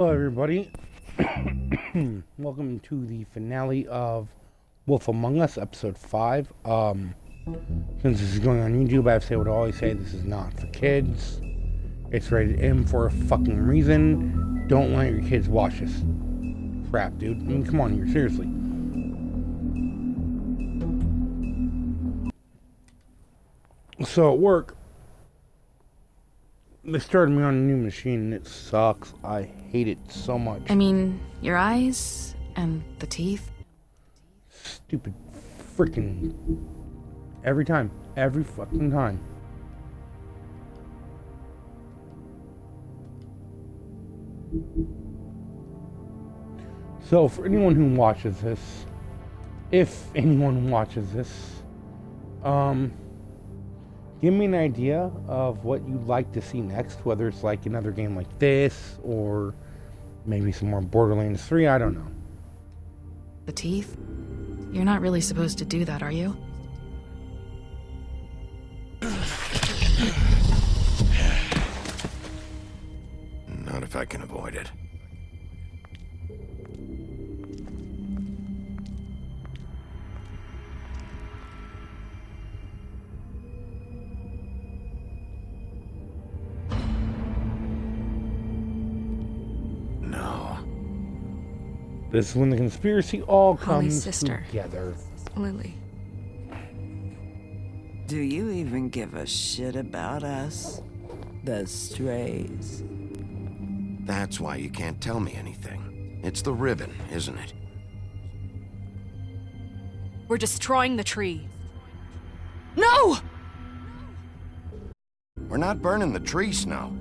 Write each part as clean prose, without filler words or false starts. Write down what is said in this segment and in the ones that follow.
Hello, everybody. Welcome to the finale of Wolf Among Us, episode 5. Since this is going on YouTube, I have to say what I always say: this is not for kids. It's rated M for a fucking reason. Don't let your kids watch this crap, dude. I mean, come on here, seriously. So at work, they started me on a new machine and it sucks. I hate it so much. I mean, your eyes and the teeth. Stupid freaking every time. Every fucking time. So for anyone who watches this, if anyone watches this, give me an idea of what you'd like to see next, whether it's like another game like this, or maybe some more Borderlands 3, I don't know. The teeth? You're not really supposed to do that, are you? Not if I can avoid it. This is when the conspiracy all Holly's comes sister. together. Lily. Do you even give a shit about us? The strays. That's why you can't tell me anything. It's the ribbon, isn't it? We're destroying the tree. No! We're not burning the tree, Snow.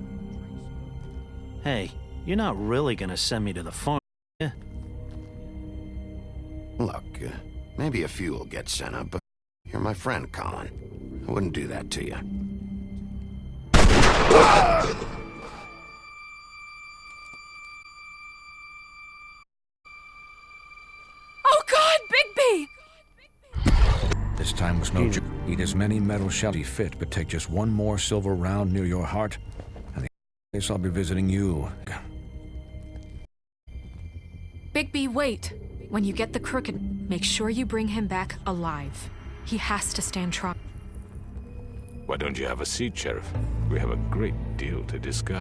Hey, you're not really gonna send me to the farm, yeah? Look, maybe a few will get sent up, but you're my friend, Colin. I wouldn't do that to you. Oh God, Bigby! This time was no joke. Eat as many metal shells as you fit, but take just one more silver round near your heart, and the place I'll be visiting you. Bigby, wait. When you get the crooked, make sure you bring him back alive. He has to stand trial. Why don't you have a seat, Sheriff? We have a great deal to discuss.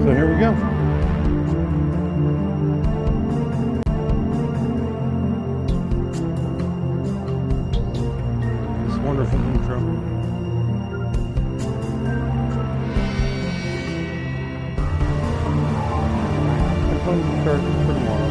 So here we go. This wonderful intro. Headphones start for tomorrow.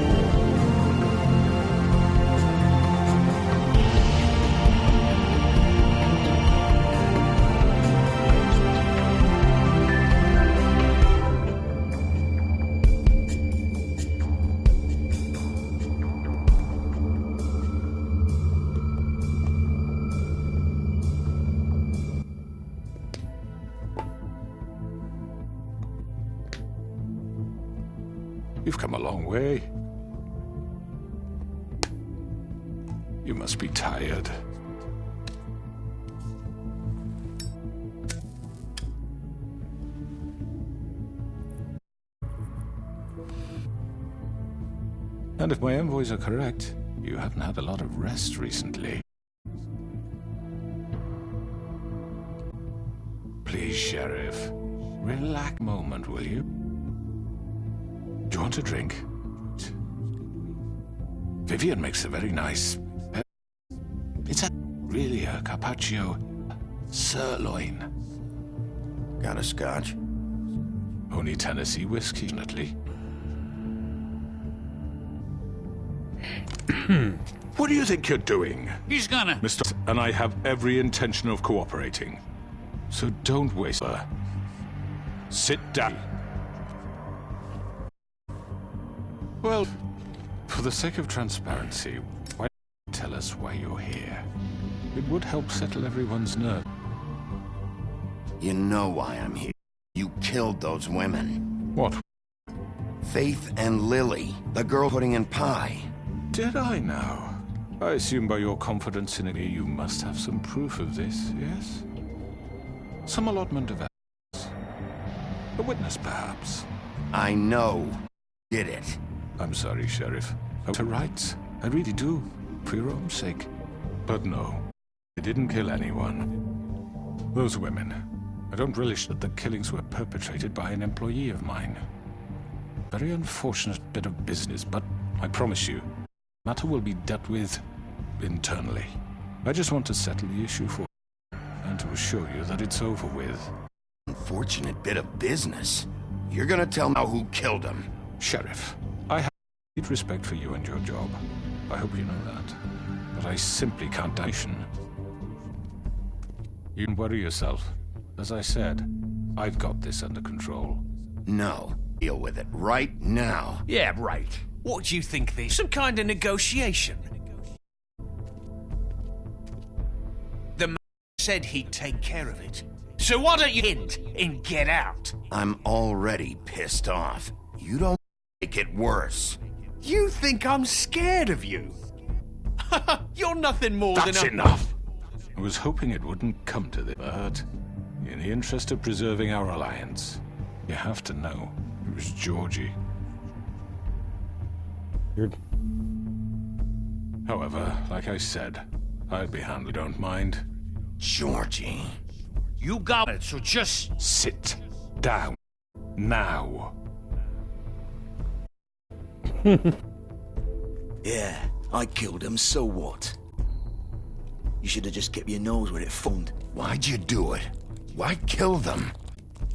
You've come a long way. You must be tired. And if my envoys are correct, you haven't had a lot of rest recently. Please, Sheriff, relax a moment, will you? Do you want a drink? Vivian makes a very nice... It's really a Carpaccio sirloin. Got a scotch? Only Tennessee whiskey, definitely. What do you think you're doing? He's gonna... Mr. And I have every intention of cooperating. So don't waste... Sit down. Well, for the sake of transparency, why don't you tell us why you're here? It would help settle everyone's nerves. You know why I'm here. You killed those women. What? Faith and Lily, the girl putting in pie. Did I now? I assume by your confidence in me, you must have some proof of this, yes? Some allotment of evidence. A witness, perhaps. I know. Did it. I'm sorry, Sheriff. I have rights. I really do. For your own sake. But no. I didn't kill anyone. Those women. I don't relish that the killings were perpetrated by an employee of mine. Very unfortunate bit of business, but I promise you, the matter will be dealt with internally. I just want to settle the issue for you, and to assure you that it's over with. Unfortunate bit of business. You're gonna tell me who killed him. Sheriff, I have great respect for you and your job. I hope you know that. But I simply can't dition. You don't worry yourself. As I said, I've got this under control. No. Deal with it right now. Yeah, right. What do you think this? Some kind of negotiation? The man said he'd take care of it. So why don't you hint and get out? I'm already pissed off. You don't make it worse. You think I'm scared of you? You're nothing more That's than a... enough! I was hoping it wouldn't come to this, but in the interest of preserving our alliance, you have to know it was Georgie. You're... However, like I said, I'd be handled. Don't mind. Georgie. You got it, so just... Sit down. Now. Yeah, I killed him, so what? You should have just kept your nose where it phoned. Why'd you do it? Why kill them?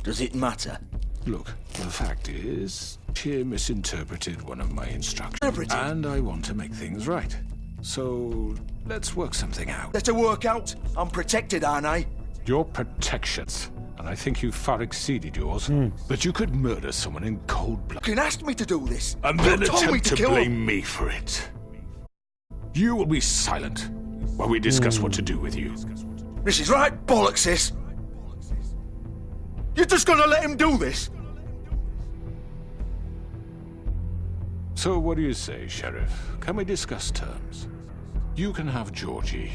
Does it matter? Look, the fact is, she misinterpreted one of my instructions. Interpreted? And I want to make things right. So, let's work something out. Let her work out. I'm protected, aren't I? Your protections, and I think you've far exceeded yours, but you could murder someone in cold blood. You can ask me to do this. And You then told me attempt to kill blame me for it. You will be silent while we discuss what to do with you. This is right bollocks, sis. You're just gonna let him do this? So what do you say, Sheriff? Can we discuss terms? You can have Georgie.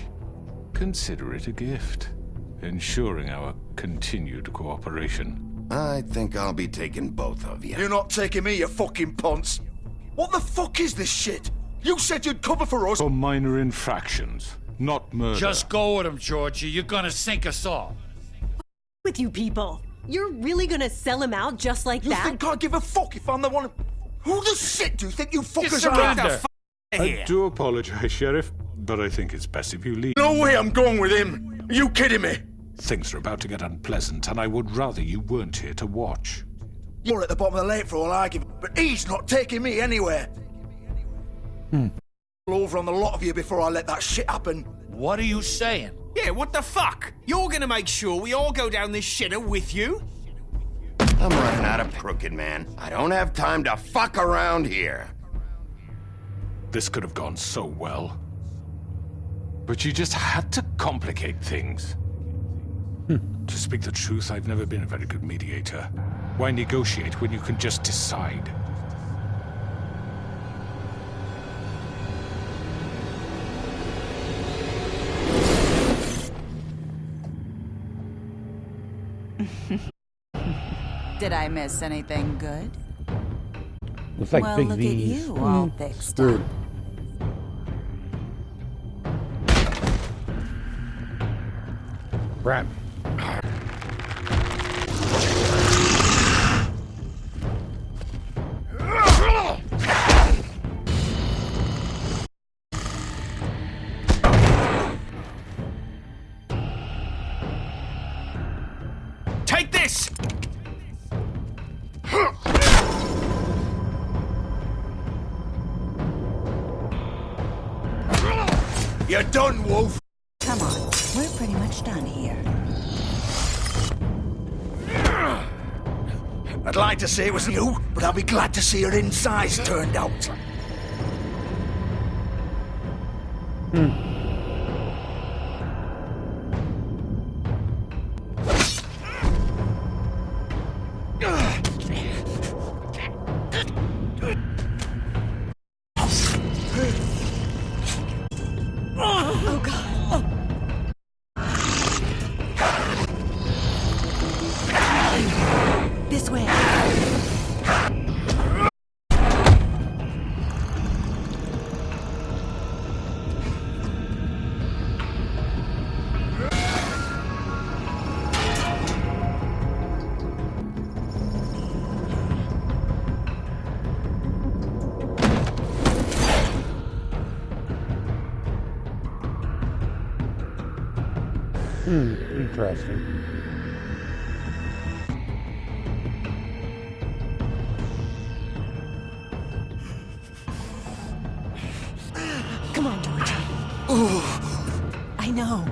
Consider it a gift, ensuring our continued cooperation. I think I'll be taking both of you. You're not taking me, you fucking ponce. What the fuck is this shit? You said you'd cover for us. For minor infractions, not murder. Just go with him, Georgie. You're gonna sink us all. With you people. You're really gonna sell him out just like You that? think I give a fuck if I'm the one? Who the shit do you think you fuckers Surrender. are? I do apologize, Sheriff, but I think it's best if you leave. No way I'm going with him. Are you kidding me? Things are about to get unpleasant, and I would rather you weren't here to watch. You're at the bottom of the lake for all I give, but he's not taking me anywhere. Over on the lot of you before I let that shit happen. What are you saying? Yeah, what the fuck? You're gonna make sure we all go down this shitter with you? I'm running out of crooked, man. I don't have time to fuck around here. This could have gone so well. But you just had to complicate things. To speak the truth, I've never been a very good mediator. Why negotiate when you can just decide? Did I miss anything good? Looks like well, Big look V's. at you, all fixed up. Rat. Take this! You're done, Wolf. Come on, we're pretty much done here. I'd like to say it was you, but I'll be glad to see your insides turned out. Oh, God. This way. Interesting. Come on, Georgie. I know.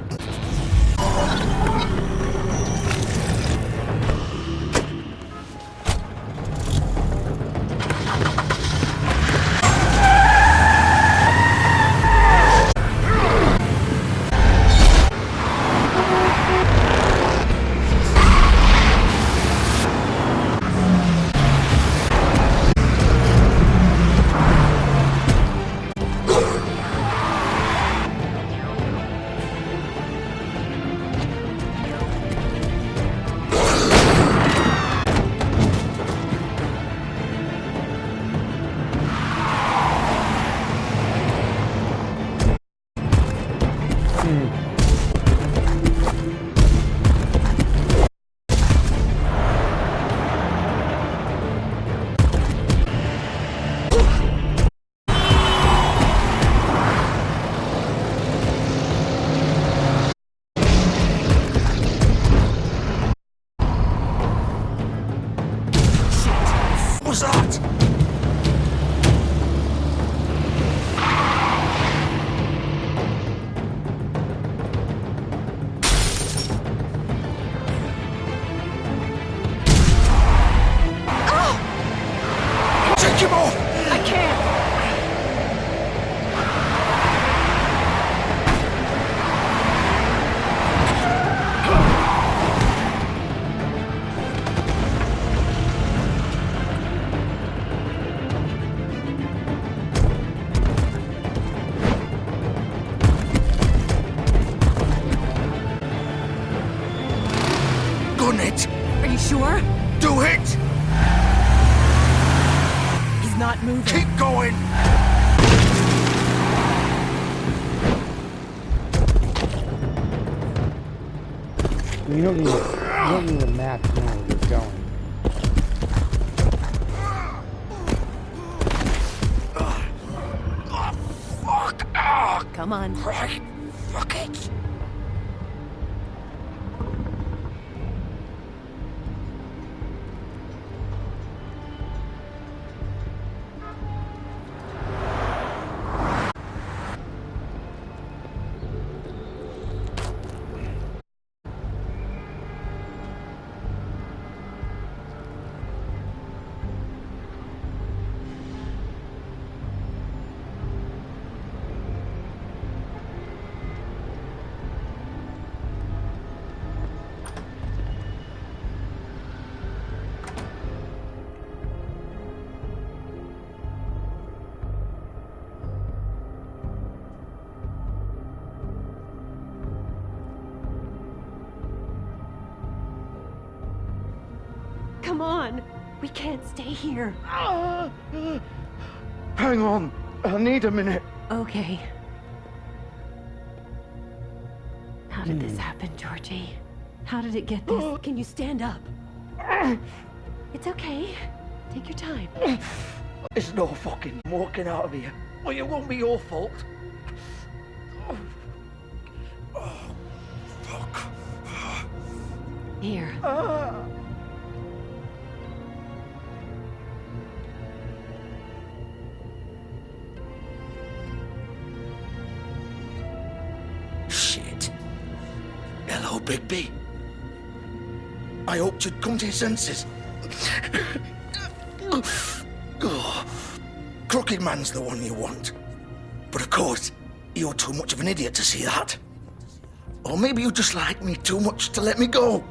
What's that? Take him off! I can't. Gun it! Are you sure? Do it! He's not moving. Keep going! You don't need a map to know where you're going. Fuck! Come on. Right. Fuck it! Come on. We can't stay here. Hang on. I need a minute. Okay. How did this happen, Georgie? How did it get this? Can you stand up? It's okay. Take your time. It's no fucking walking out of here. Well, it won't be your fault. Oh, fuck. Here. Shit. Hello, Bigby. I hoped you'd come to your senses. Oh, Crooked Man's the one you want. But of course, you're too much of an idiot to see that. Or maybe you just like me too much to let me go.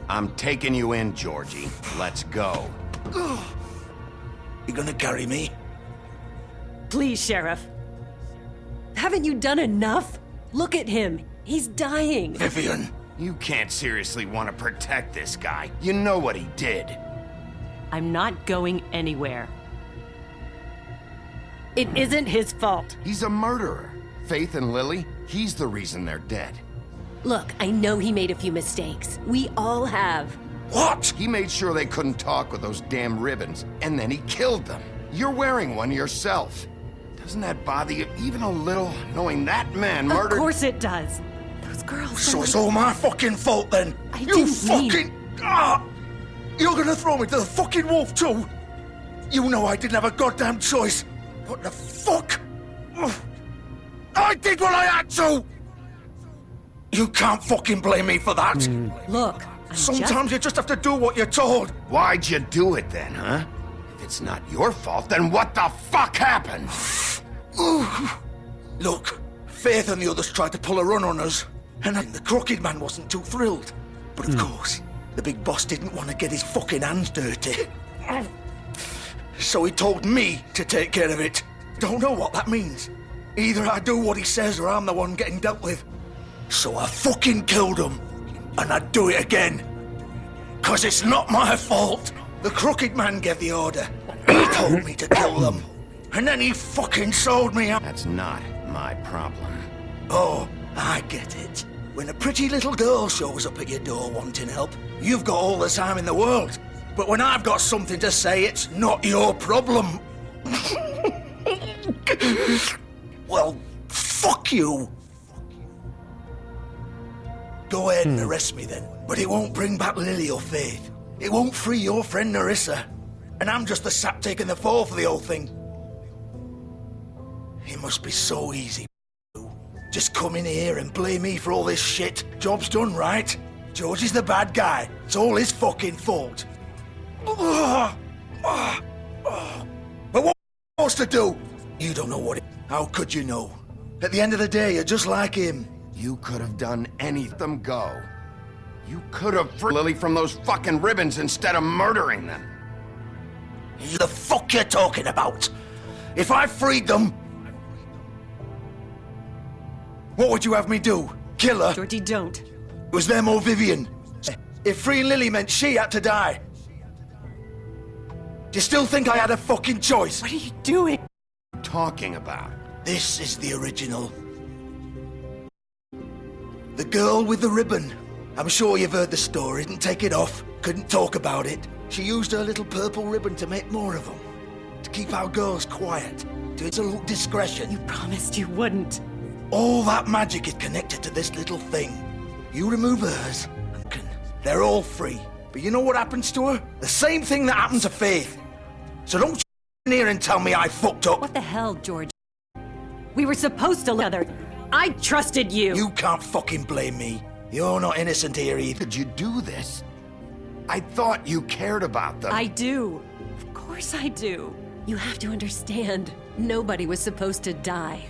I'm taking you in, Georgie. Let's go. You gonna carry me? Please, Sheriff. Haven't you done enough? Look at him. He's dying. Vivian. You can't seriously want to protect this guy. You know what he did. I'm not going anywhere. It isn't his fault. He's a murderer. Faith and Lily, he's the reason they're dead. Look, I know he made a few mistakes. We all have. What? He made sure they couldn't talk with those damn ribbons, and then he killed them. You're wearing one yourself. Doesn't that bother you even a little, knowing that man murdered— Of course it does. Those girls— So it's all my fucking fault then? You didn't fucking... Ah! You're gonna throw me to the fucking wolf too? You know I didn't have a goddamn choice. What the fuck? Ugh. I did what I had to! You can't fucking blame me for that. Look, Sometimes you just have to do what you're told. Why'd you do it then, huh? If it's not your fault, then what the fuck happened? Look, Faith and the others tried to pull a run on us, and the Crooked Man wasn't too thrilled. But of course, the big boss didn't want to get his fucking hands dirty. So he told me to take care of it. Don't know what that means. Either I do what he says or I'm the one getting dealt with. So I fucking killed him. And I'd do it again. 'Cause it's not my fault. The Crooked Man gave the order. He told me to kill them. And then he fucking sold me out. That's not my problem. Oh, I get it. When a pretty little girl shows up at your door wanting help, you've got all the time in the world. But when I've got something to say, it's not your problem. Well, fuck you. Go ahead and arrest me then. But it won't bring back Lily or Faith. It won't free your friend Narissa. And I'm just the sap taking the fall for the whole thing. It must be so easy. Just come in here and blame me for all this shit. Job's done, right? George is the bad guy. It's all his fucking fault. But what wants to do? You don't know what it... How could you know? At the end of the day, you're just like him. You could have done anything. Go. You could have freed Lily from those fucking ribbons instead of murdering them. The fuck you're talking about? If I freed them... What would you have me do? Kill her? Georgie, don't. It was them or Vivian. If freeing Lily meant she had to die. Do you still think I had a fucking choice? What are you doing? Talking about. This is the original. The girl with the ribbon. I'm sure you've heard the story. Didn't take it off. Couldn't talk about it. She used her little purple ribbon to make more of them. To keep our girls quiet. To absolute discretion. You promised you wouldn't. All that magic is connected to this little thing. You remove hers, and they're all free. But you know what happens to her? The same thing that happened to Faith. So don't in here and tell me I fucked up. What the hell, George? We were supposed to together. I trusted you. You can't fucking blame me. You're not innocent here either. Did you do this? I thought you cared about them. I do. Of course I do. You have to understand. Nobody was supposed to die.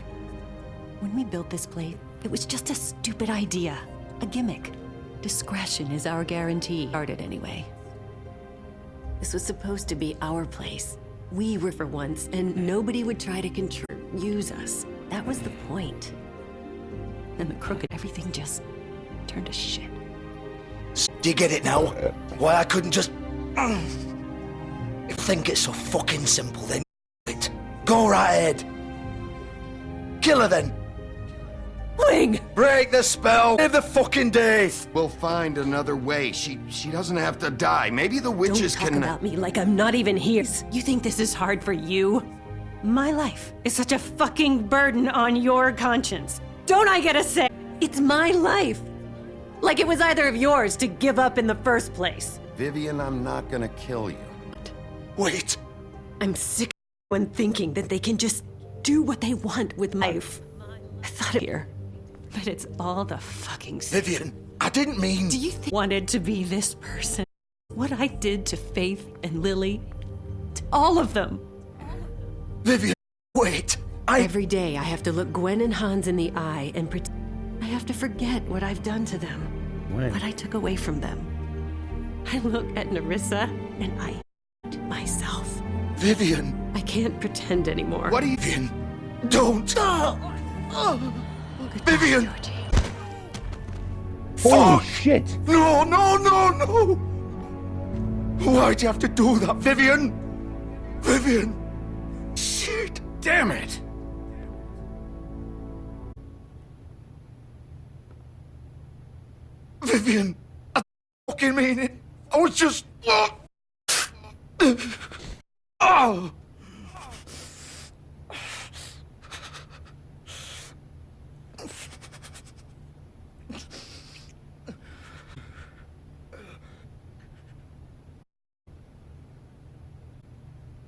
When we built this place, it was just a stupid idea. A gimmick. Discretion is our guarantee. Started anyway. This was supposed to be our place. We were for once, and nobody would try to use us. That was the point. And the crooked, everything just turned to shit. Do you get it now? Why I couldn't just... If you think it's so fucking simple, then it. Go right ahead. Kill her then. Ling! Break the spell. Save the fucking day. We'll find another way. She doesn't have to die. Maybe the witches Don't talk can... about me like I'm not even here. You think this is hard for you? My life is such a fucking burden on your conscience. Don't I get a say? It's my life. Like it was either of yours to give up in the first place. Vivian, I'm not gonna kill you. Wait. I'm sick of when thinking that they can just do what they want with my life. I thought it here, but it's all the fucking... Vivian, I didn't mean... Do you think I wanted to be this person? What I did to Faith and Lily? To all of them? Vivian, wait. Every day I have to look Gwen and Hans in the eye and pretend I have to forget what I've done to them. What I took away from them. I look at Narissa and I hate myself. Vivian. I can't pretend anymore. What are you... Vivian, don't. Vivian! Holy Fuck! shit! No, no, no, no! Why'd you have to do that, Vivian? Vivian! Shit! Damn it! Vivian! I fucking mean it! I was just... Oh!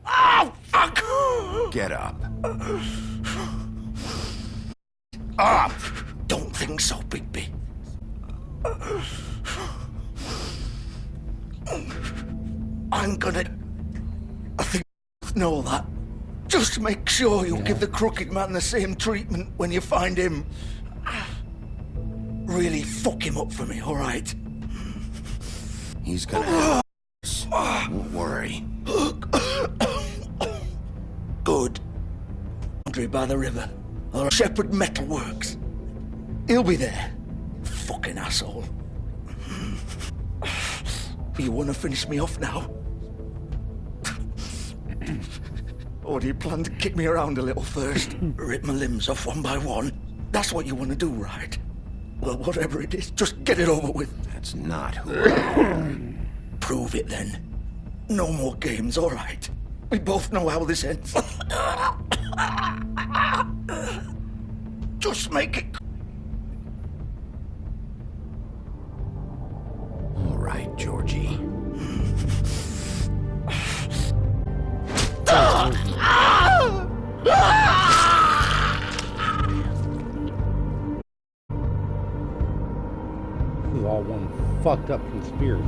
Oh, fuck! Get up. Up! Don't think so, Bigby. I'm gonna... I think you know that. Just make sure you give the crooked man the same treatment when you find him. Really fuck him up for me, alright? He's gonna... Don't worry. Good. Andre by the river, or Shepherd Metalworks. He'll be there. Fucking asshole. You want to finish me off now? Or do you plan to kick me around a little first? Rip my limbs off one by one? That's what you want to do, right? Well, whatever it is, just get it over with. That's not who I am. Prove it then. No more games, all right? We both know how this ends. Just make it... All right, Georgie. This is all one fucked up conspiracy.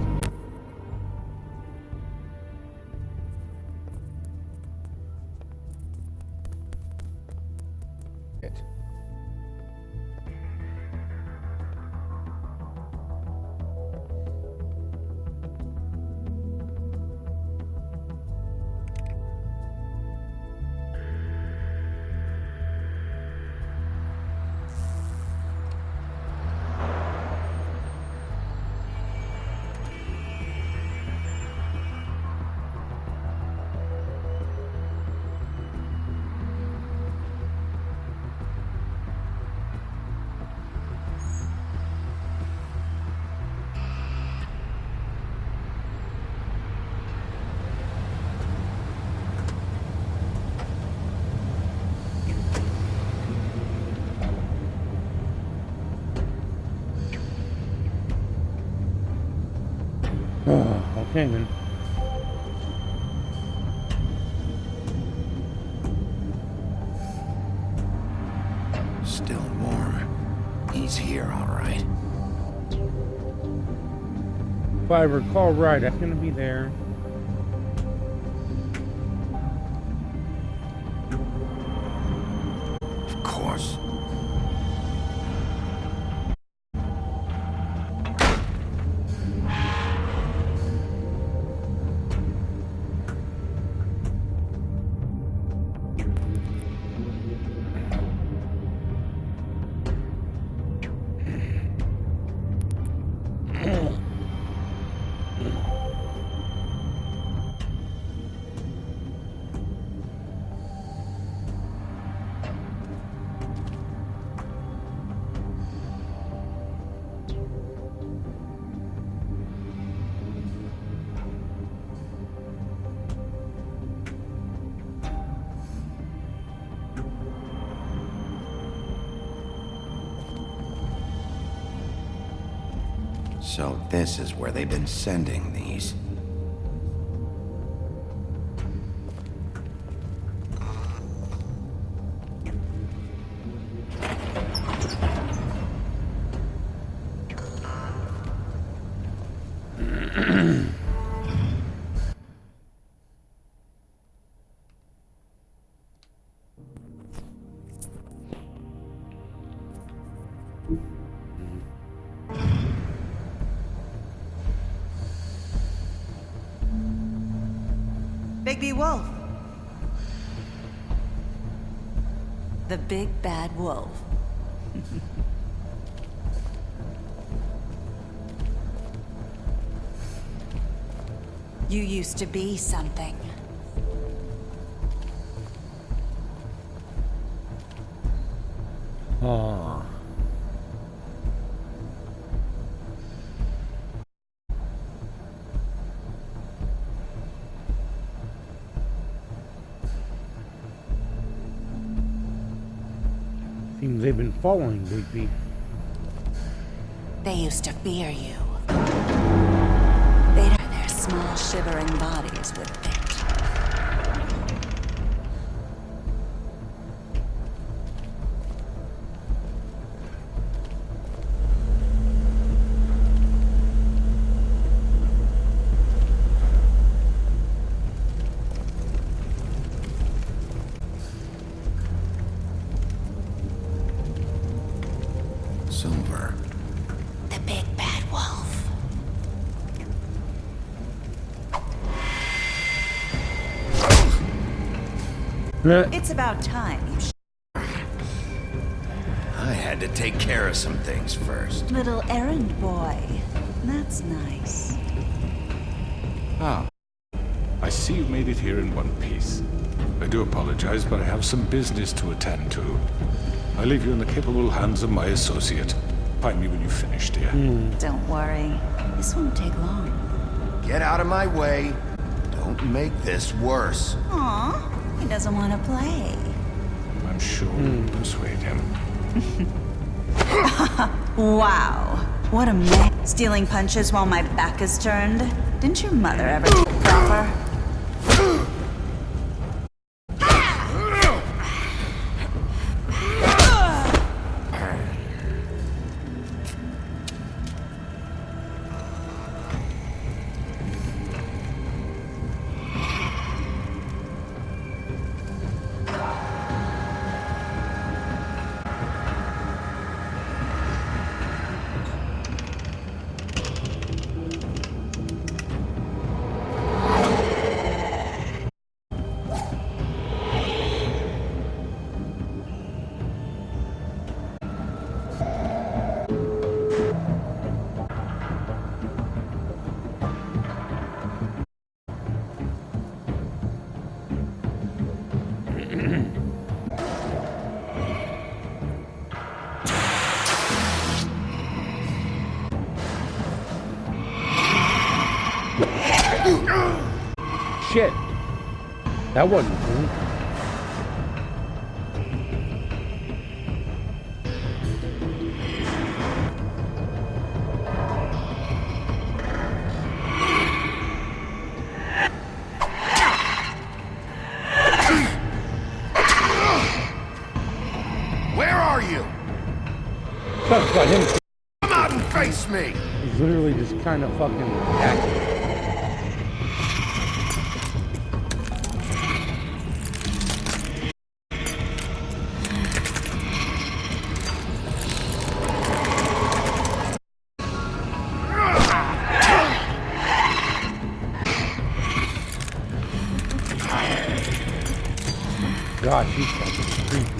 Okay then. Still warm. He's here, all right. If I recall right, I'm gonna be there. Of course. So this is where they've been sending these. Bigby Wolf. The big bad wolf. You used to be something. Oh. Seems they've been following Bigby. They used to fear you. They'd their small, shivering bodies would fit. Silver. The big bad wolf. It's about time you I had to take care of some things first. little errand boy. That's nice. Ah. I see you made it here in one piece. I do apologize, but I have some business to attend to. I leave you in the capable hands of my associate. Find me when you've finished, dear. Don't worry. This won't take long. Get out of my way. Don't make this worse. Aw, he doesn't want to play. I'm sure you'll persuade him. Wow. What a man. Stealing punches while my back is turned? Didn't your mother ever proper? Shit. That wasn't cool. Where are you? Sucks about him. Come out and face me! He's literally just kind of fucking attacking. God, she's fucking creepy.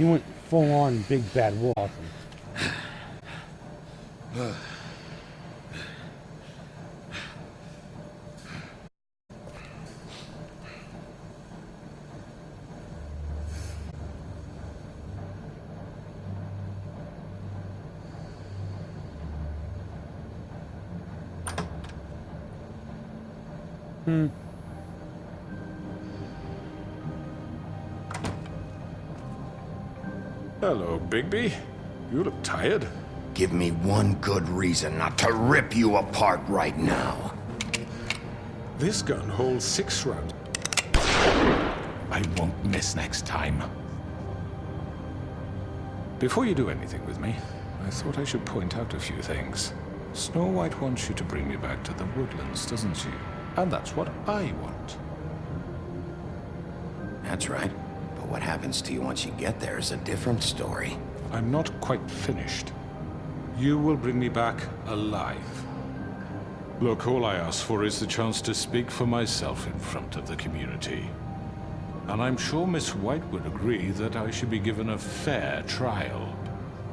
He went full on big bad wolf. Awesome. Hello, Bigby. You look tired. Give me one good reason not to rip you apart right now. This gun holds 6 rounds. I won't miss next time. Before you do anything with me, I thought I should point out a few things. Snow White wants you to bring me back to the woodlands, doesn't she? And that's what I want. That's right. But what happens to you once you get there is a different story. I'm not quite finished. You will bring me back alive. Look, all I ask for is the chance to speak for myself in front of the community. And I'm sure Miss White would agree that I should be given a fair trial.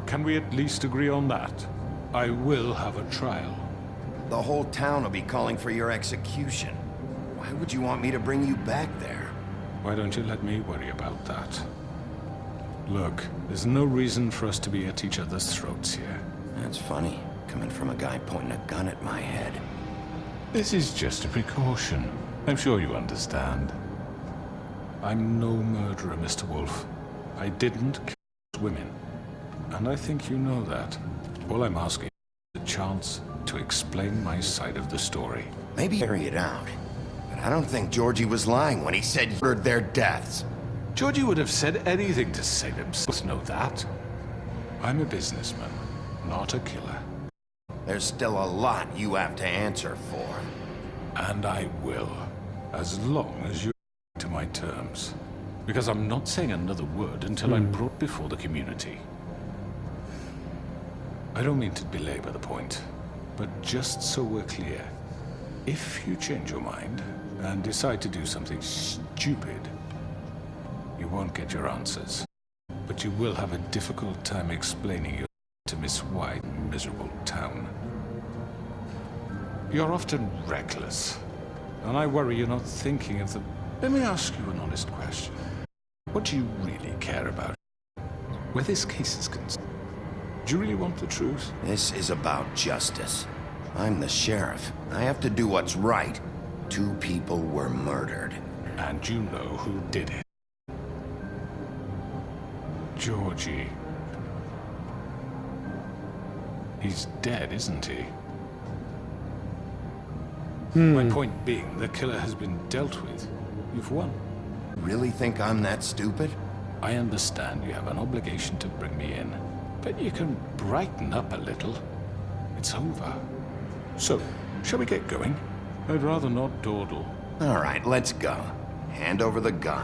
Can we at least agree on that? I will have a trial. The whole town will be calling for your execution. Why would you want me to bring you back there? Why don't you let me worry about that? Look, there's no reason for us to be at each other's throats here. That's funny, coming from a guy pointing a gun at my head. This is just a precaution. I'm sure you understand. I'm no murderer, Mr. Wolf. I didn't kill women. And I think you know that. All I'm asking is a chance to explain my side of the story. Maybe carry it out. But I don't think Georgie was lying when he said you ordered their deaths. Georgie would have said anything to save himself. Know that. I'm a businessman, not a killer. There's still a lot you have to answer for. And I will, as long as you agree to my terms. Because I'm not saying another word until I'm brought before the community. I don't mean to belabor the point, but just so we're clear, if you change your mind and decide to do something stupid, you won't get your answers. But you will have a difficult time explaining it to Miss White, miserable town. You're often reckless, and I worry you're not thinking of the... Let me ask you an honest question. What do you really care about? Where this case is concerned, do you really want the truth? This is about justice. I'm the sheriff. I have to do what's right. 2 people were murdered. And you know who did it. Georgie. He's dead, isn't he? My point being, the killer has been dealt with. You've won. Really think I'm that stupid? I understand you have an obligation to bring me in, but you can brighten up a little. It's over. So, shall we get going? I'd rather not dawdle. All right, let's go. Hand over the gun.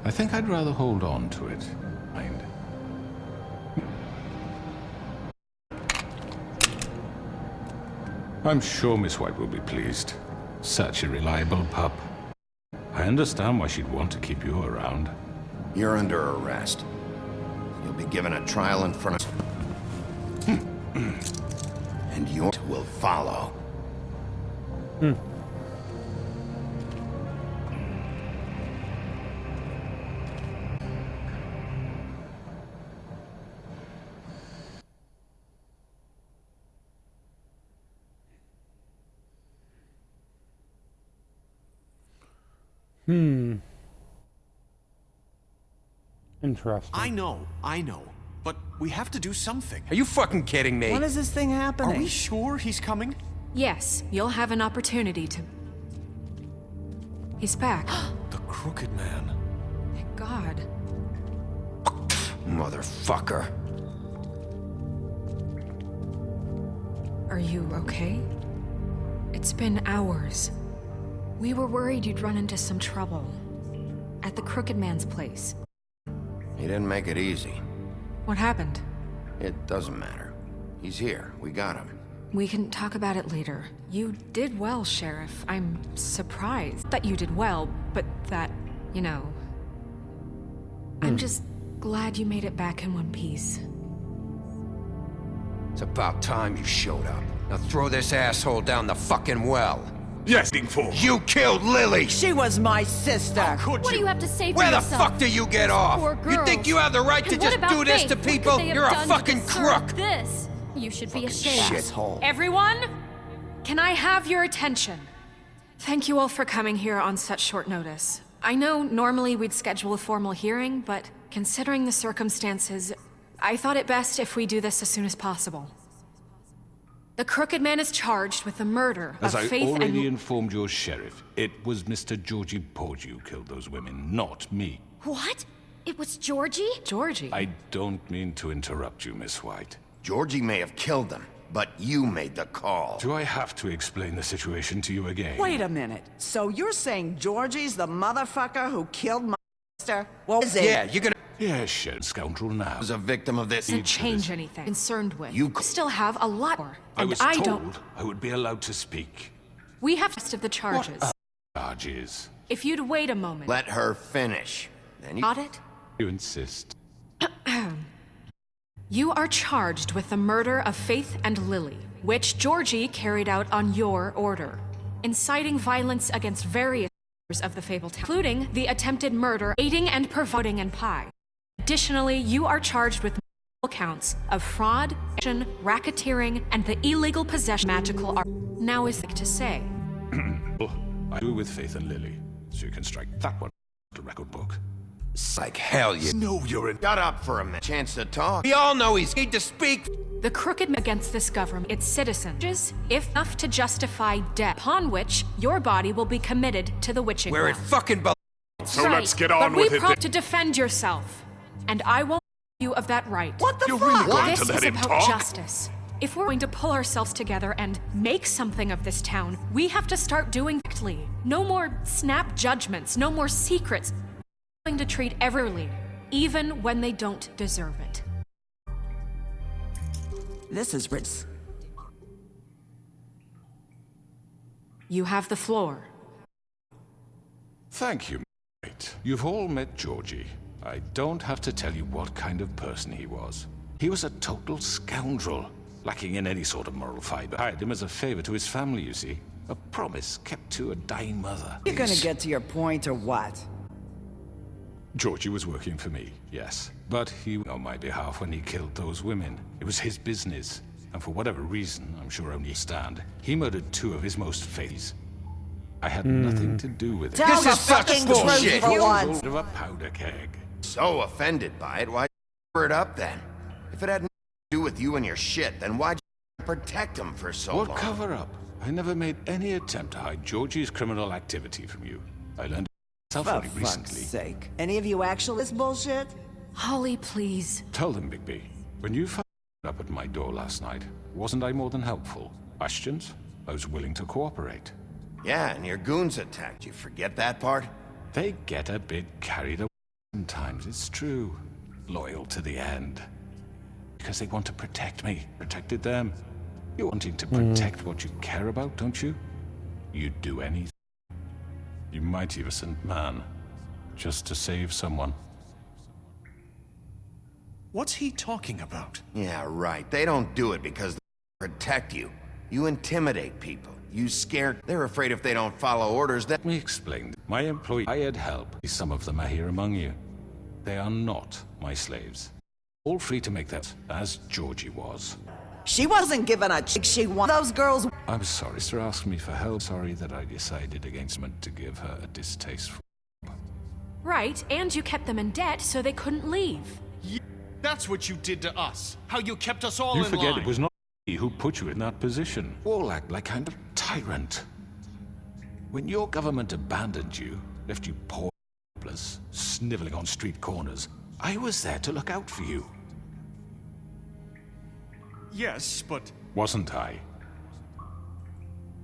I think I'd rather hold on to it. Mind. I'm sure Miss White will be pleased. Such a reliable pup. I understand why she'd want to keep you around. You're under arrest. You'll be given a trial in front of... and yours will follow. Interesting. I know. But we have to do something. Are you fucking kidding me? When is this thing happening? Are we sure he's coming? Yes, you'll have an opportunity to... He's back. The Crooked Man. Thank God. Motherfucker. Are you okay? It's been hours. We were worried you'd run into some trouble. At the Crooked Man's place. He didn't make it easy. What happened? It doesn't matter. He's here. We got him. We can talk about it later. You did well, Sheriff. I'm surprised that you did well, but that, you know... I'm just Glad you made it back in one piece. It's about time you showed up. Now throw this asshole down the fucking well. Yes, for You killed Lily! She was my sister. What do you have to say for Where the yourself? fuck do you get off? Poor You think girls. you have the right to And what just about do this Faith? to What could people? they have You're a done to fucking deserve crook! This. You should be ashamed. Shithole. Everyone, can I have your attention? Thank you all for coming here on such short notice. I know normally we'd schedule a formal hearing, but considering the circumstances, I thought it best if we do this as soon as possible. The Crooked Man is charged with the murder As of I Faith already and... informed your sheriff, it was Mr. Georgie Porgy who killed those women, not me. What? It was Georgie? Georgie? I don't mean to interrupt you, Miss White. Georgie may have killed them, but you made the call. Do I have to explain the situation to you again? Wait a minute. So you're saying Georgie's the motherfucker who killed my sister? What is it? Yeah, you're gonna... Yes, sheriff scoundrel now. was a victim of this. Doesn't change anything. Concerned with. You still have a lot more. I And was I told don't. I would be allowed to speak. We have the rest of the charges. Charges. If you'd wait a moment. Let her finish. Then you... Got it? You insist. You are charged with the murder of Faith and Lily, which Georgie carried out on your order, inciting violence against various members of the Fable Town, including the attempted murder, aiding and providing and pie. Additionally, you are charged with multiple counts of fraud, racketeering, and the illegal possession of magical art. Now is to say. I do with Faith and Lily, so you can strike that one the record book. Like hell you... No, you're in... Shut up for a minute. Chance to talk. We all know he's need to speak. The Crooked Man against this government, its citizens, if enough to justify death, upon which your body will be committed to the witching Where it well. fucking belongs. So let's get on but with we it. prompt to defend yourself, and I won't rob you of that right. What the You're fuck? really going This to let is him about talk? justice. If we're going to pull ourselves together and make something of this town, we have to start doing correctly. No more snap judgments, no more secrets. We're going to treat everyone, even when they don't deserve it. This is Rich. You have the floor. Thank you, mate. You've all met Georgie. I don't have to tell you what kind of person he was. He was a total scoundrel, lacking in any sort of moral fiber. I hired him as a favor to his family, you see. A promise kept to a dying mother. You're gonna get to your point or what? Georgie was working for me, yes. But he was on my behalf when he killed those women. It was his business. And for whatever reason, I'm sure only stand, he murdered two of his most faiths. I had nothing to do with it. Tell This the is such fucking bullshit. truth for You- once. Sort of a powder keg. So offended by it, why'd you cover it up then? If it had nothing to do with you and your shit, then why'd you protect him for so What long? cover up? I never made any attempt to hide Georgie's criminal activity from you. I learned it myself For only fuck's recently. sake. Any of you actually this bullshit? Holly, please. Tell them, Bigby. When you fired up at my door last night, wasn't I more than helpful? Questions? I was willing to cooperate. Yeah, and your goons attacked you. Forget that part? They get a bit carried away sometimes, it's true. Loyal to the end. Because they want to protect me. Protected them. You're wanting to protect what you care about, don't you? You'd do anything. You might even send man. Just to save someone. What's he talking about? Yeah, right. They don't do it because they protect you. You intimidate people. You scare... They're afraid if they don't follow orders that... Let me explain. My employee hired help. Some of them are here among you. They are not my slaves. All free to make that, as Georgie was. She wasn't given a chick she wanted. Those girls... I'm sorry, sir, asked me for help. Sorry that I decided against me to give her a distaste for... Right, and you kept them in debt so they couldn't leave. That's what you did to us. How you kept us all You in forget line. it was not me who put you in that position. All act like kind of tyrant. When your government abandoned you, left you poor, helpless, sniveling on street corners, I was there to look out for you. Yes, but... Wasn't I?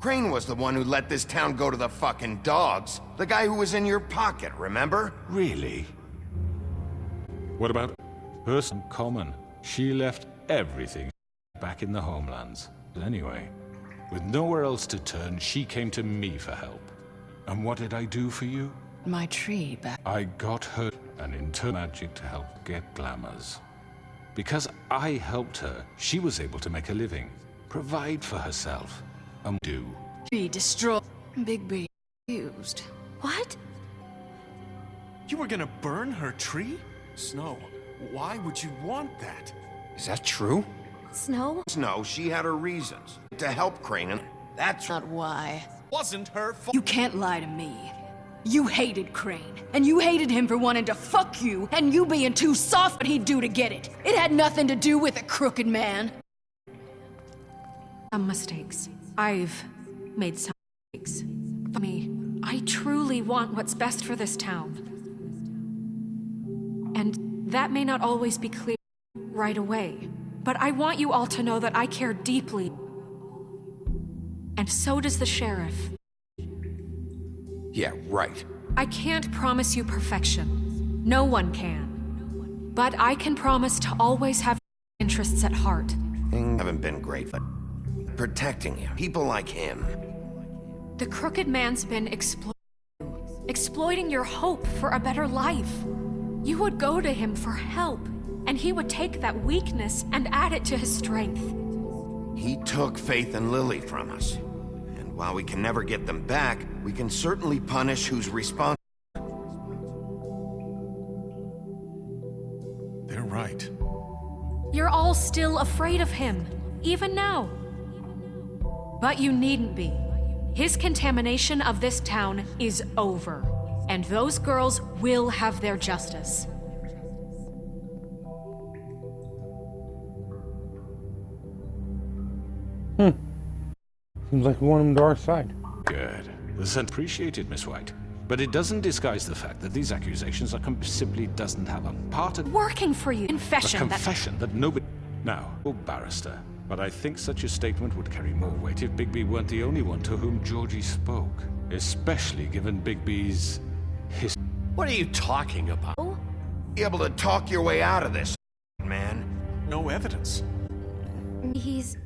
Crane was the one who let this town go to the fucking dogs. The guy who was in your pocket, remember? Really? What about her son Common? She left everything back in the homelands. But anyway, with nowhere else to turn, she came to me for help. And what did I do for you? My tree back. I got her and into magic to help get glamours. Because I helped her, she was able to make a living, provide for herself, and do. Be destroyed. Bigby used. What? You were gonna burn her tree? Snow, why would you want that? Is that true? Snow? No, she had her reasons. To help Crane, and that's Not why. Wasn't her fault. You can't lie to me. You hated Crane, and you hated him for wanting to fuck you, and you being too soft what he'd do to get it. It had nothing to do with a crooked man. Some mistakes. I've made some mistakes. For me, I truly want what's best for this town. And that may not always be clear right away, but I want you all to know that I care deeply. And so does the sheriff. Yeah, right. I can't promise you perfection. No one can. But I can promise to always have interests at heart. Things haven't been great, but protecting you. People like him. The crooked man's been exploiting your hope for a better life. You would go to him for help, and he would take that weakness and add it to his strength. He took Faith and Lily from us. And while we can never get them back, we can certainly punish who's responsible. They're right. You're all still afraid of him, even now. But you needn't be. His contamination of this town is over, and those girls will have their justice. Seems like we want him to our side. Good. The sense appreciated, Miss White. But it doesn't disguise the fact that these accusations are simply doesn't have a part of Working for you. a Confession confession that nobody... Now, oh, barrister, but I think such a statement would carry more weight if Bigby weren't the only one to whom Georgie spoke. Especially given Bigby's history. What are you talking about? Be able to talk your way out of this, man. No evidence. He's...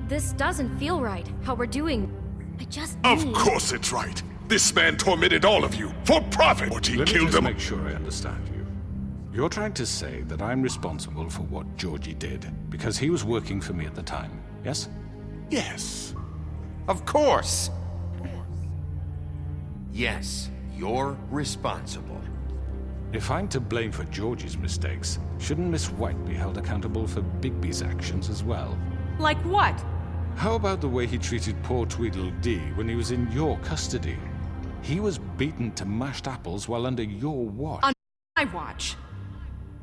this doesn't feel right, how we're doing. I just Of course it's right. This man tormented all of you, for profit. But he Let me killed just them. make sure I understand you. You're trying to say that I'm responsible for what Georgie did, because he was working for me at the time, yes? Yes. Of course. Yes, you're responsible. If I'm to blame for Georgie's mistakes, shouldn't Miss White be held accountable for Bigby's actions as well? Like what? How about the way he treated poor Tweedledee when he was in your custody? He was beaten to mashed apples while under your watch. On my watch.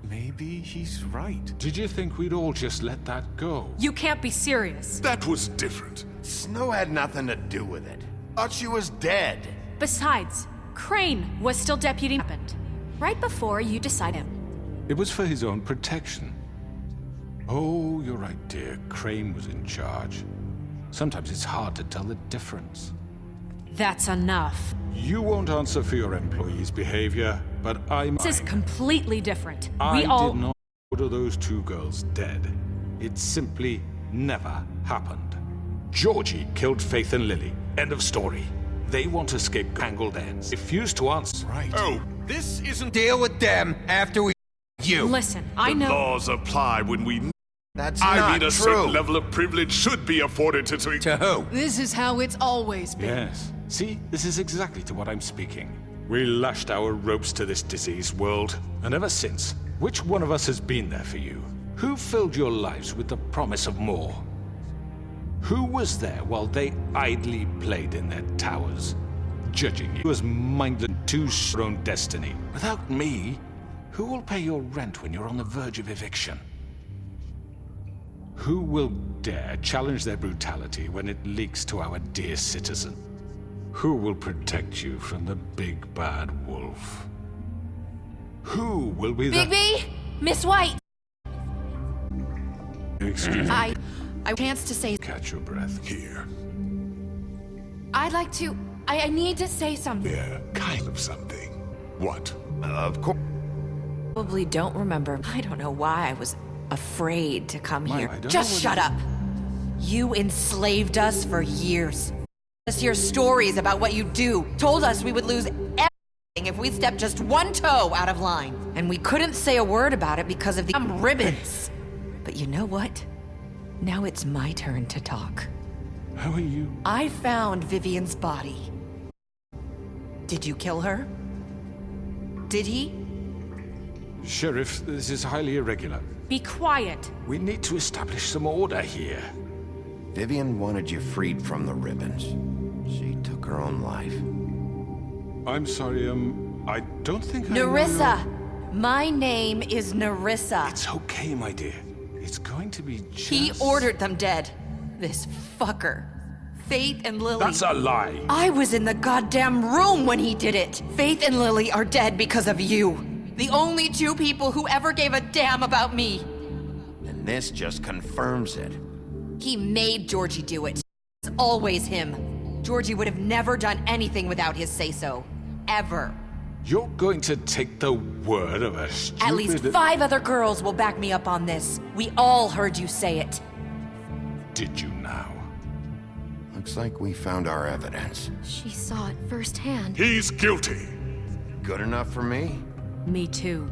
Maybe he's right. Did you think we'd all just let that go? You can't be serious. That was different. Snow had nothing to do with it. Thought she was dead. Besides, Crane was still deputy happened. Right before you decided him. It was for his own protection. Oh, you're right, dear. Crane was in charge. Sometimes it's hard to tell the difference. That's enough. You won't answer for your employees' behavior, but I might. This is completely different. I We all... did not order those two girls dead. It simply never happened. Georgie killed Faith and Lily. End of story. They want to escape tangled ends. Refuse to answer. Right. Oh, This isn't deal with them after we you. Listen, I the know... laws apply when we... That's I not mean, a true. certain level of privilege should be afforded to... To who? This is how it's always been. Yes. See, this is exactly to what I'm speaking. We lashed our ropes to this diseased world, and ever since, which one of us has been there for you? Who filled your lives with the promise of more? Who was there while they idly played in their towers, judging you as mindless to your own destiny? Without me, who will pay your rent when you're on the verge of eviction? Who will dare challenge their brutality when it leaks to our dear citizen? Who will protect you from the big bad wolf? Who will be the... Bigby! Miss White! Excuse me. I chance to say... Catch your breath. Here. I'd like to... I need to say something. Yeah, kind of something. What? Of course. Probably don't remember. I don't know why I was afraid to come Maya, here. I don't Just know shut up. You enslaved us for years. Us your stories about what you do. Told us we would lose everything if we stepped just one toe out of line. And we couldn't say a word about it because of the ribbons. But you know what? Now it's my turn to talk. How are you? I found Vivian's body. Did you kill her? Did he? Sheriff, this is highly irregular. Be quiet. We need to establish some order here. Vivian wanted you freed from the ribbons. She took her own life. I'm sorry, I don't think I know Nerissa! My name is Nerissa. It's okay, my dear. It's going to be just... He ordered them dead. This fucker. Faith and Lily. That's a lie. I was in the goddamn room when he did it. Faith and Lily are dead because of you. The only two people who ever gave a damn about me. And this just confirms it. He made Georgie do it. It's always him. Georgie would have never done anything without his say-so. Ever. You're going to take the word of a stupid... At least 5 other girls will back me up on this. We all heard you say it. Did you now? Looks like we found our evidence. She saw it firsthand. He's guilty. Good enough for me? Me too.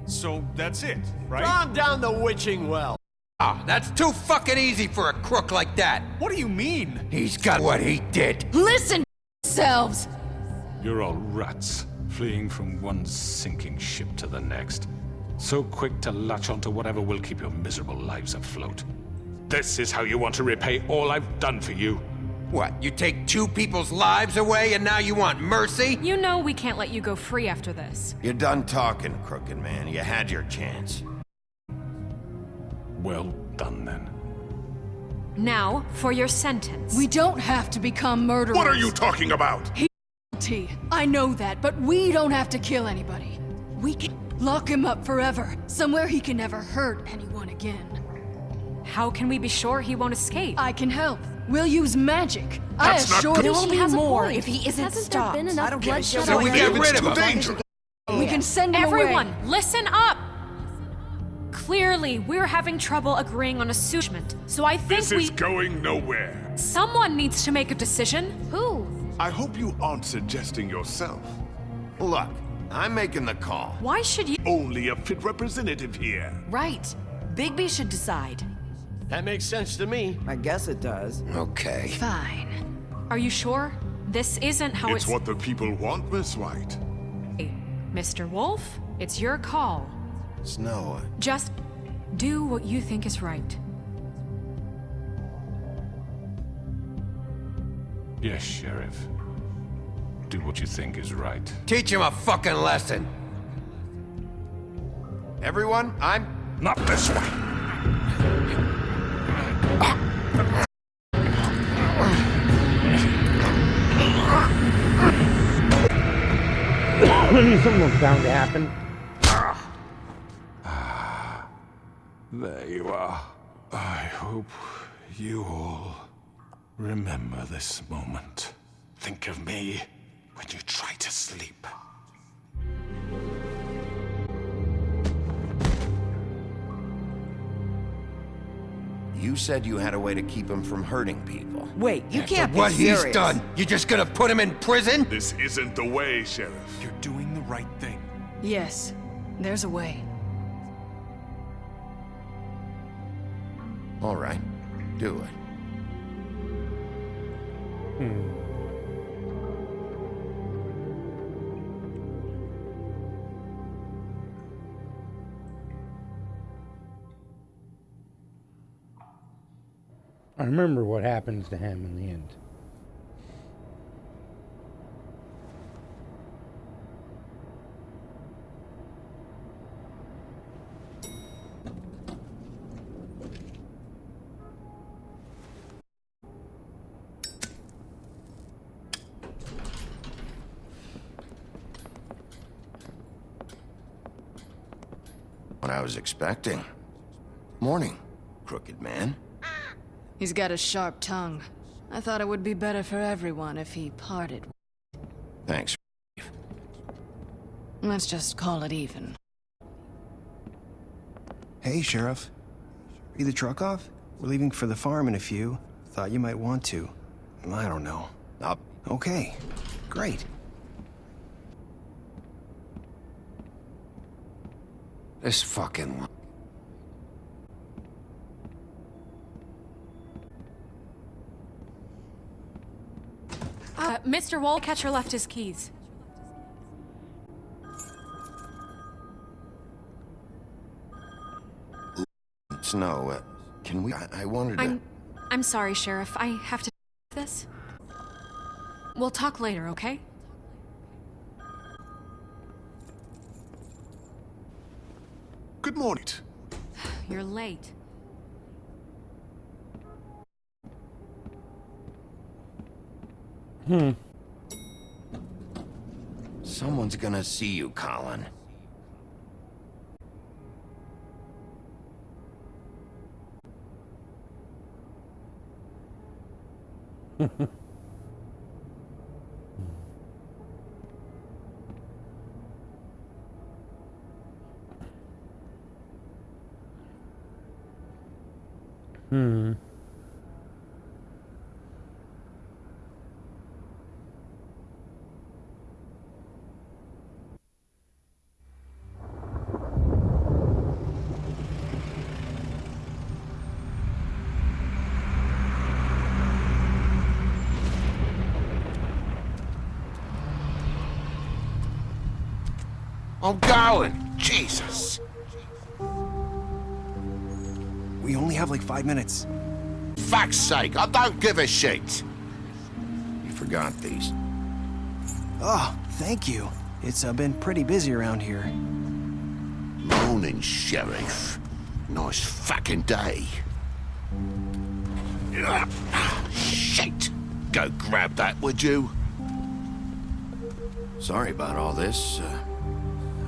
So that's it, right? Calm down the witching well. Ah, that's too fucking easy for a crook like that. What do you mean? He's got what he did. Listen to yourselves! You're all rats, fleeing from one sinking ship to the next. So quick to latch onto whatever will keep your miserable lives afloat. This is how you want to repay all I've done for you? What, you take 2 people's lives away and now you want mercy? You know we can't let you go free after this. You're done talking, crooked man. You had your chance. Well done, then. Now, for your sentence. We don't have to become murderers. What are you talking about? He's guilty. I know that, but we don't have to kill anybody. We can lock him up forever, somewhere he can never hurt anyone again. How can we be sure he won't escape? I can help. We'll use magic. That's not I assure good. There you. will be has a more point. if he isn't Hasn't stopped. there been enough bloodshed So we already? get rid It's of too him. dangerous. We can send him Everyone, away. listen up! Clearly, we're having trouble agreeing on a judgment, so I think This is going nowhere. Someone needs to make a decision. Who? I hope you aren't suggesting yourself. Look, I'm making the call. Why should you? Only a fit representative here. Right. Bigby should decide. That makes sense to me. I guess it does. Okay. Fine. Are you sure? This isn't how It's what the people want, Miss White. Mr. Wolf, it's your call. Snow. Just do what you think is right. Yes, Sheriff. Do what you think is right. Teach him a fucking lesson. Everyone, I'm... Not this way. I knew something was bound to happen. There you are. I hope you all remember this moment. Think of me when you try to sleep. You said you had a way to keep him from hurting people. Wait, you can't be What serious. he's done, you just gonna put him in prison? This isn't the way, Sheriff. You're doing the right thing. Yes, there's a way. All right, do it. I remember what happens to him in the end. What I was expecting. Morning, crooked man. He's got a sharp tongue. I thought it would be better for everyone if he parted. Thanks. Let's just call it even. Hey, Sheriff. Are you the truck off? We're leaving for the farm in a few. Thought you might want to. I don't know. Up. Okay. Great. This fucking... Mr. Wolcatcher left his keys. Snow, can we... I wanted to... I'm sorry, Sheriff. I have to do this. We'll talk later, okay? Good morning. You're late. Someone's gonna see you, Colin. I'm going! Jesus! We only have like 5 minutes. Fuck's sake, I don't give a shit! You forgot these. Oh, thank you. It's been pretty busy around here. Morning, Sheriff. Nice fucking day. Shit! Go grab that, would you? Sorry about all this.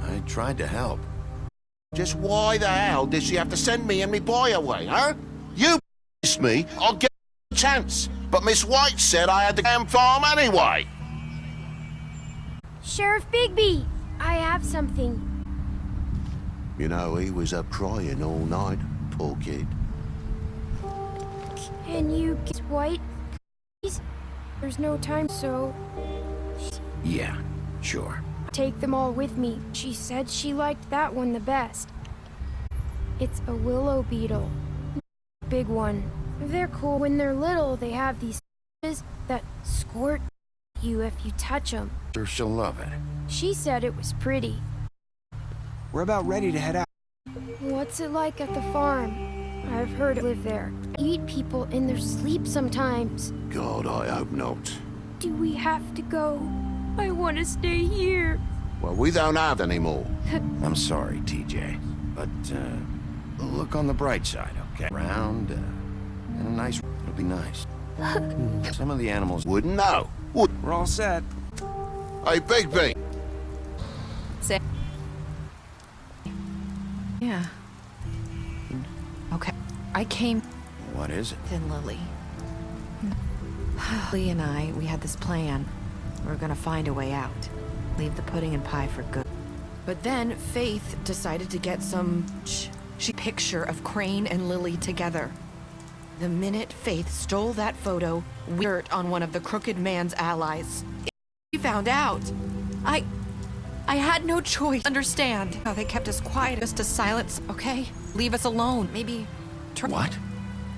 I tried to help. Just why the hell did she have to send me and me boy away, huh? You pissed me, I'll get a chance. But Miss White said I had the damn farm anyway. Sheriff Bigby, I have something. You know, he was up crying all night, poor kid. Can you get White, please? There's no time, so... Yeah, sure. Take them all with me. She said she liked that one the best. It's a willow beetle. Big one. They're cool. When they're little, they have these that squirt you if you touch them. Sure she'll love it. She said it was pretty. We're about ready to head out. What's it like at the farm? I've heard it live there. Eat people in their sleep sometimes. God, I hope not. Do we have to go? I want to stay here. Well, we don't have any more. I'm sorry, TJ. But, look on the bright side, okay? Round, and a nice... It'll be nice. Some of the animals wouldn't know. We're all set. Hey, Bigby! Say. Yeah. Okay. I came... What is it? Then Lily. Lily and I, we had this plan. We were gonna find a way out. Leave the pudding and pie for good. But then Faith decided to get some picture of Crane and Lily together. The minute Faith stole that photo, we hurt on one of the crooked man's allies. She found out. I had no choice. Understand how they kept us quiet just to silence. Okay, leave us alone. Maybe. What?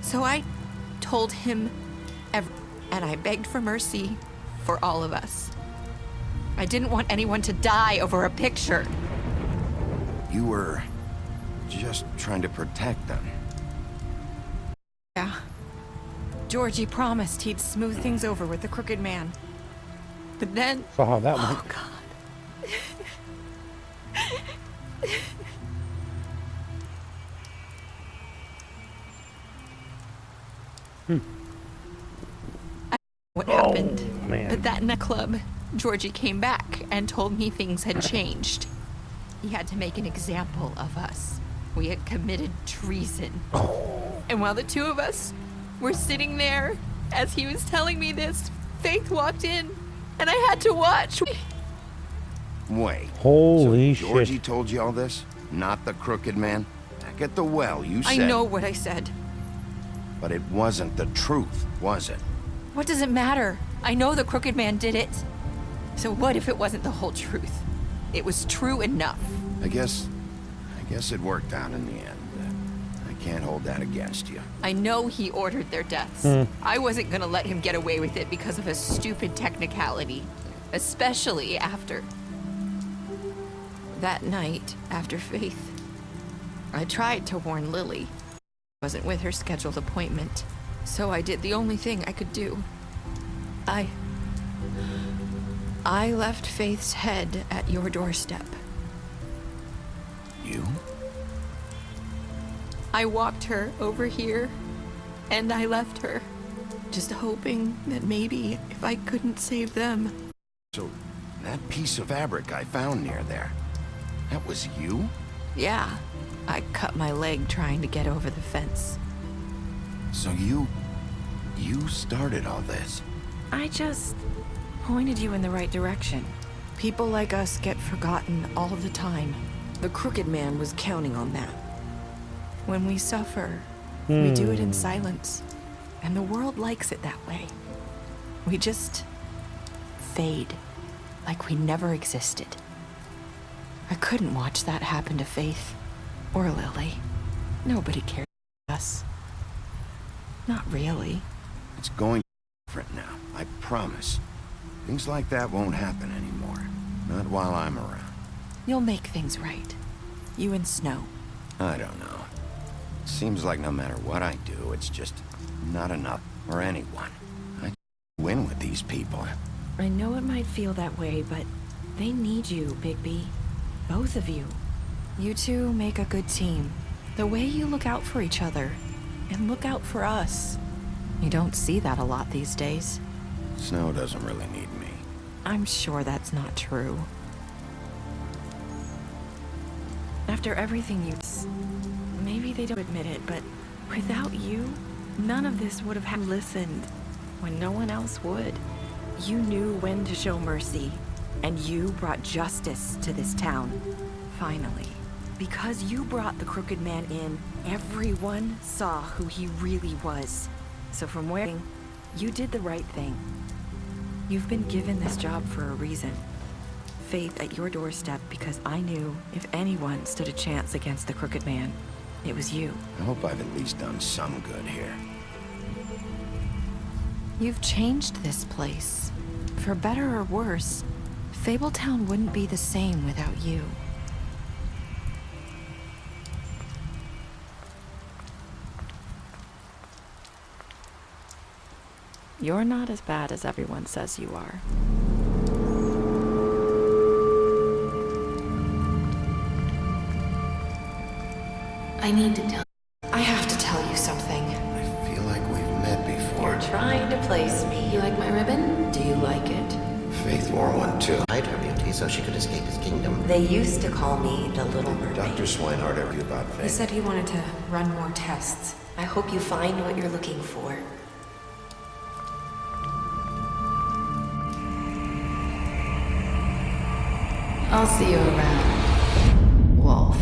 So I told him and I begged for mercy for all of us. I didn't want anyone to die over a picture. You were just trying to protect them. Yeah. Georgie promised he'd smooth things over with the crooked man. But then... So how that went? Oh, God. What happened? Man. But that nightclub, Georgie came back and told me things had changed. He had to make an example of us. We had committed treason. And while the two of us were sitting there, as he was telling me this, Faith walked in, and I had to watch. Wait. Holy so Georgie shit. told you all this? Not the crooked man? Back at the well, you said... I know what I said. But it wasn't the truth, was it? What does it matter? I know the crooked man did it. So what if it wasn't the whole truth? It was true enough. I guess Guess it worked out in the end. I can't hold that against you. I know he ordered their deaths. I wasn't gonna let him get away with it because of a stupid technicality. Especially after... that night, after Faith. I tried to warn Lily. I wasn't with her scheduled appointment. So I did the only thing I could do. I left Faith's head at your doorstep. You? I walked her over here, and I left her, just hoping that maybe if I couldn't save them. So, that piece of fabric I found near there, that was you? Yeah, I cut my leg trying to get over the fence. So you started all this? I just pointed you in the right direction. People like us get forgotten all the time. The Crooked Man was counting on that. When we suffer, we do it in silence. And the world likes it that way. We just fade, like we never existed. I couldn't watch that happen to Faith or Lily. Nobody cared about us. Not really. It's going different now, I promise. Things like that won't happen anymore. Not while I'm around. You'll make things right. You and Snow. I don't know. Seems like no matter what I do, it's just not enough for anyone. I win with these people. I know it might feel that way, but they need you, Bigby. Both of you. You two make a good team. The way you look out for each other, and look out for us. You don't see that a lot these days. Snow doesn't really need me. I'm sure that's not true. After everything you... Maybe they don't admit it, but without you, none of this would have listened when no one else would. You knew when to show mercy, and you brought justice to this town. Finally. Because you brought the Crooked Man in, everyone saw who he really was. So from where you did the right thing. You've been given this job for a reason. Faith at your doorstep because I knew if anyone stood a chance against the Crooked Man, it was you. I hope I've at least done some good here. You've changed this place. For better or worse, Fabletown wouldn't be the same without you. You're not as bad as everyone says you are. I need to tell... I have to tell you something. I feel like we've met before. You're trying to place me. You like my ribbon? Do you like it? Faith wore one too. Hide her beauty so she could escape his kingdom. They used to call me the Little Mermaid. Dr. Swinehart ever you about Faith? He said he wanted to run more tests. I hope you find what you're looking for. I'll see you around, Wolf.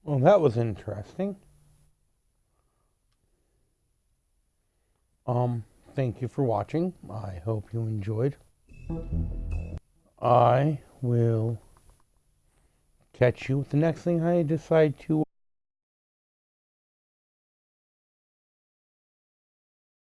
Well, that was interesting. thank you for watching. I hope you enjoyed. I will catch you with the next thing I decide to